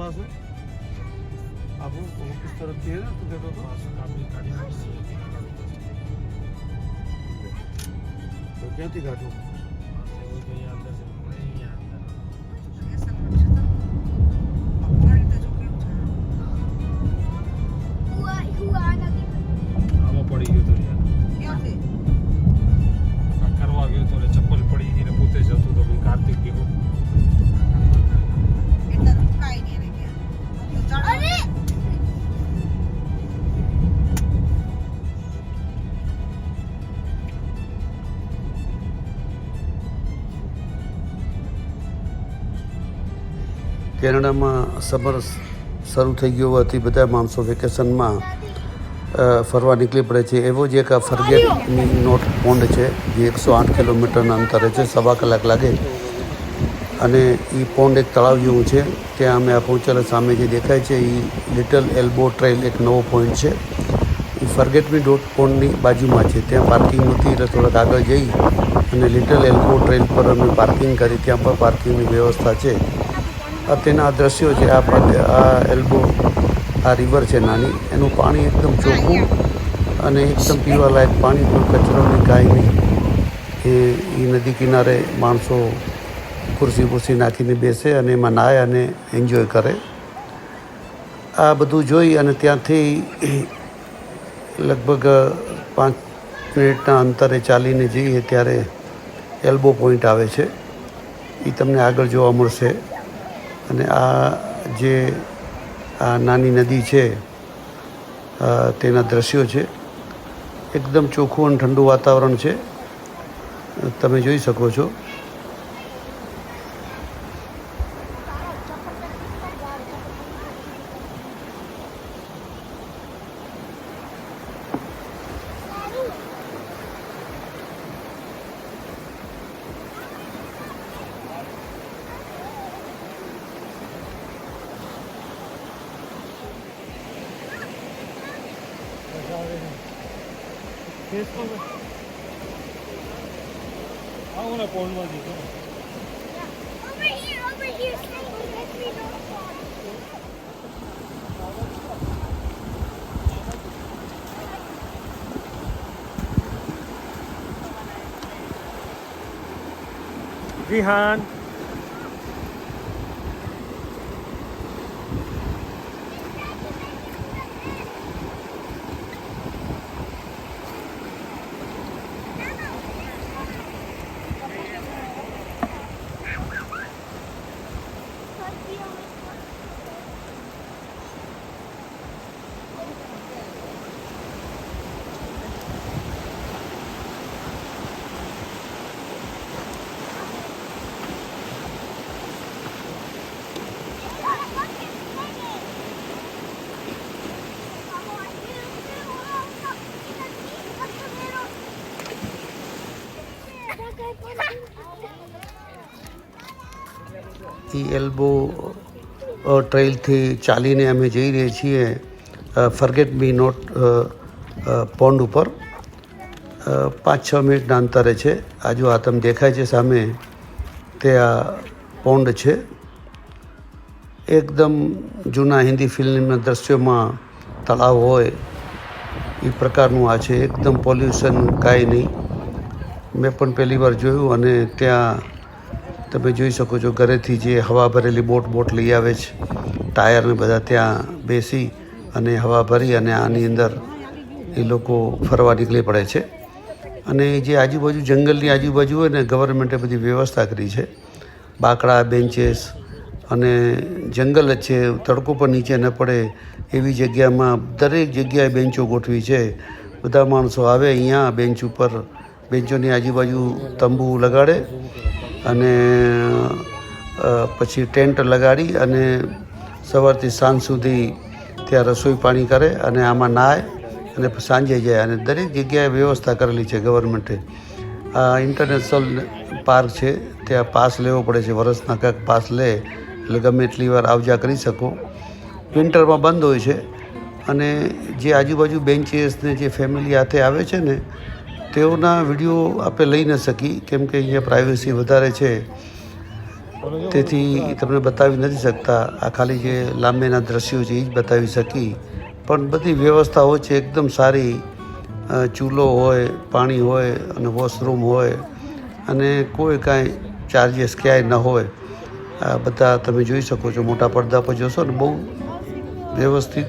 पास है आप किस तरफ की है ना तू कहता था तो क्या थी घाटों પડી ગયો તો કરવા ગયો તો ચપ્પલ પડી ગઈ ને પોતે જતો તો ભાઈ કાર્તિક ગયો કેનેડામાં સમર શરૂ થઈ ગયો હોવાથી બધા માણસો વેકેશનમાં ફરવા નીકળી પડે છે. એવો જ એક આ ફરગેટ નોટ પોન્ડ છે જે 108 કિલોમીટરના અંતરે છે, 1.25 કલાક લાગે. અને એ પોન્ડ એક તળાવ જેવું છે. ત્યાં અમે આ પહોંચેલા સામે જે દેખાય છે એ લિટલ એલ્બો ટ્રેલ એક નવો પોઈન્ટ છે. એ ફરગેટ મી ડોટ પોન્ડની બાજુમાં છે. ત્યાં પાર્કિંગ નહોતી એટલે થોડાક આગળ જઈ અને લિટલ એલ્બો ટ્રેલ પર અમે પાર્કિંગ કરી. ત્યાં પણ પાર્કિંગની વ્યવસ્થા છે. આ તેના દ્રશ્યો છે. આ એલ્બો આ રિવર છે નાની, એનું પાણી એકદમ ચોખ્ખું અને એકદમ પીવાલાયક પાણી, કોઈ કચરો નહીં કાંઈ નહીં. એ નદી કિનારે માણસો ખુરશી બુરશી નાખીને બેસે અને એમાં નાહે અને એન્જોય કરે. આ બધું જોઈ અને ત્યાંથી લગભગ 5 મિનિટના અંતરે ચાલીને જઈએ ત્યારે એલ્બો પોઈન્ટ આવે છે. એ તમને આગળ જોવા મળશે. અને આ જે આ નાની નદી છે તેના દ્રશ્યો છે. એકદમ ચોખ્ખું અને ઠંડુ વાતાવરણ છે, તમે જોઈ શકો છો. આવું ને પોન્ડમાં દીધો Over here, stay with me, don't fall. Vihaan એ એલ્બો ટ્રેલથી ચાલીને અમે જઈ રહ્યા છીએ ફરગેટ મી નોટ પોન્ડ ઉપર. 5-6 મિનિટના અંતરે છે. આજુ આ તમે દેખાય છે સામે તે આ પોન્ડ છે. એકદમ જૂના હિન્દી ફિલ્મના દ્રશ્યોમાં તળાવ હોય એ પ્રકારનું આ છે. એકદમ પોલ્યુશન કાંઈ નહીં. મેં પણ પહેલી વાર જોયું. અને ત્યાં તમે જોઈ શકો છો ઘરેથી જે હવા ભરેલી બોટ લઈ આવે છે, ટાયરને બધા ત્યાં બેસી અને હવા ભરી અને આની અંદર એ લોકો ફરવા નીકળી પડે છે. અને જે આજુબાજુ જંગલની આજુબાજુ હોય ને, ગવર્મેન્ટે બધી વ્યવસ્થા કરી છે. બાકડા, બેન્ચીસ અને જંગલ જ છે. તડકો પણ નીચે ન પડે એવી જગ્યામાં દરેક જગ્યાએ બેન્ચો ગોઠવી છે. બધા માણસો આવે અહીંયા બેન્ચ ઉપર, બેન્ચોની આજુબાજુ તંબુ લગાડે અને પછી ટેન્ટ લગાડી અને સવારથી સાંજ સુધી ત્યાં રસોઈ પાણી કરે અને આમાં નાય અને સાંજે જાય. અને દરેક જગ્યાએ વ્યવસ્થા કરેલી છે ગવર્મેન્ટે. આ ઇન્ટરનેશનલ પાર્ક છે. ત્યાં પાસ લેવો પડે છે. વર્ષના કંઈક પાસ લે એટલે ગમે એટલી વાર આવજા કરી શકો. વિન્ટરમાં બંધ હોય છે. અને જે આજુબાજુ બેન્ચીસ ને જે ફેમિલી હાથે આવે છે ને, તેઓના વિડીયો આપણે લઈ ન શકી કેમ કે અહીંયા પ્રાઇવસી વધારે છે. તેથી તમને બતાવી નથી શકતા. આ ખાલી જે લાંબેના દ્રશ્યો છે એ જ બતાવી શકી. પણ બધી વ્યવસ્થાઓ છે એકદમ સારી. ચૂલો હોય, પાણી હોય અને વોશરૂમ હોય અને કોઈ કાંઈ ચાર્જીસ ક્યાંય ન હોય. આ બધા તમે જોઈ શકો છો. મોટા પડદા પર જોશો ને બહુ વ્યવસ્થિત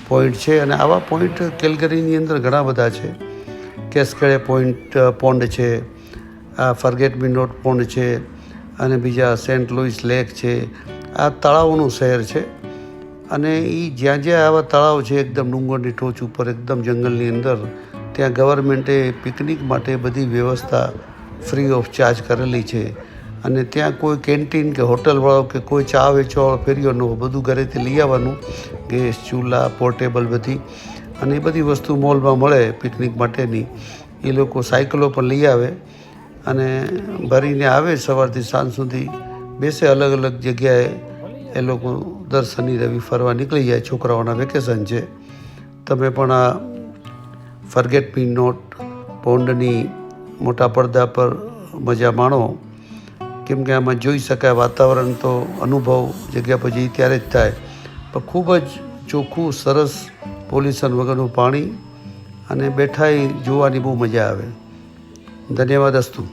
પોઈન્ટ છે. અને આવા પોઈન્ટ કેલગરીની અંદર ઘણા બધા છે. કેસ્કેડે પોન્ડ છે, આ ફર્ગેટ મી નોટ પોન્ડ છે અને બીજા સેન્ટ લુઈસ લેક છે. આ તળાવોનું શહેર છે અને એ જ્યાં જ્યાં આવા તળાવ છે એકદમ ડુંગરની ટોચ ઉપર એકદમ જંગલની અંદર, ત્યાં ગવર્મેન્ટે પિકનિક માટે બધી વ્યવસ્થા ફ્રી ઓફ ચાર્જ કરેલી છે. અને ત્યાં કોઈ કેન્ટીન કે હોટલવાળો કે કોઈ ચા વેચવાવાળો ફેર્યો ન હોય. બધું ઘરેથી લઈ આવવાનું, ગેસ, ચૂલા, પોર્ટેબલ બધી. અને એ બધી વસ્તુ મોલમાં મળે પિકનિક માટેની. એ લોકો સાયકલો પણ લઈ આવે અને ભરીને આવે. સવારથી સાંજ સુધી બેસે. અલગ અલગ જગ્યાએ એ લોકો દર શનિ રવિ ફરવા નીકળી જાય. છોકરાઓના વેકેશન છે. તમે પણ આ ફર્ગેટ મી નોટ પોન્ડની મોટા પડદા પર મજા માણો. કેમ કે આમાં જોઈ શકાય વાતાવરણ તો અનુભવ જગ્યા પર જઈ ત્યારે જ થાય. પણ ખૂબ જ ચોખ્ખું, સરસ, પોલ્યુશન વગરનું પાણી અને બેઠાઈ જોવાની બહુ મજા આવે. ધન્યવાદ અસ્તુ.